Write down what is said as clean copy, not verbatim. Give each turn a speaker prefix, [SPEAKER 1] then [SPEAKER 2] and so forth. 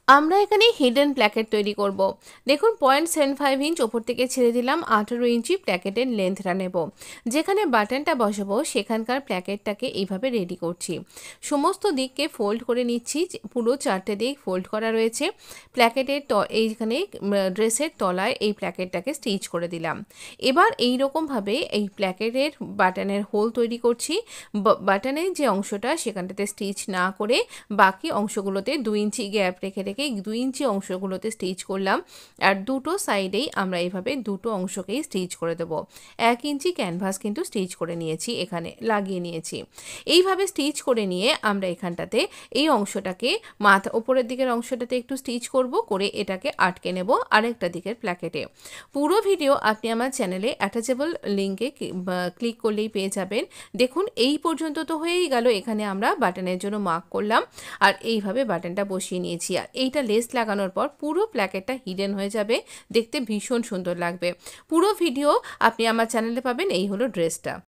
[SPEAKER 1] আমরা এখানে hidden placate তৈরি করব। দেখুন 0.75 ইঞ্চ ওপর থেকে ছেড়ে দিলাম, 18 ইঞ্চি প্ল্যাকেটের লেন্থটা নেব। যেখানে বাটনটা বসাবো সেখানকার প্ল্যাকেটটাকে এইভাবে রেডি করছি। সমস্ত দিককে ফোল্ড করে নিচ্ছি, পুরো 4টে দিক ফোল্ড করা রয়েছে। প্ল্যাকেটের এইখানে ড্রেসের তলায় এই প্ল্যাকেটটাকে স্টিচ করে দিলাম। এবার এই রকমভাবে এই প্ল্যাকেটের বাটনের হোল তৈরি করছি। বাটনের যে অংশটা সেখানটাতে স্টিচ না করে বাকি অংশগুলোতে 2 ইঞ্চি গ্যাপ রেখে 2 ইঞ্চি অংশগুলোতে স্টিচ করলাম। আর দুটো সাইডেই আমরা এইভাবে দুটো অংশকেই স্টিচ করে দেব। 1 ইঞ্চি ক্যানভাস কিন্তু স্টিচ করে নিয়েছি, এখানে লাগিয়ে নিয়েছি। এইভাবে স্টিচ করে নিয়ে আমরা এখানটাতে এই অংশটাকে মাথা উপরের দিকের অংশটাতে একটু স্টিচ করব, করে এটাকে আটকে নেব আরেকটা দিকের প্ল্যাকেটে। পুরো ভিডিও আপনি আমার চ্যানেলে অ্যাটাচেবল লিঙ্কে ক্লিক করলেই পেয়ে যাবেন। দেখুন এই পর্যন্ত তো হয়েই গেল। এখানে আমরা বাটনের জন্য মার্ক করলাম আর এইভাবে বাটনটা বসিয়ে নিয়েছি। আর এইটা লেস লাগানোর পর পুরো প্ল্যাকেটটা হিডেন হয়ে যাবে, দেখতে ভীষণ সুন্দর লাগবে। পুরো ভিডিও আপনি আমার চ্যানেলে পাবেন। এই হলো ড্রেসটা।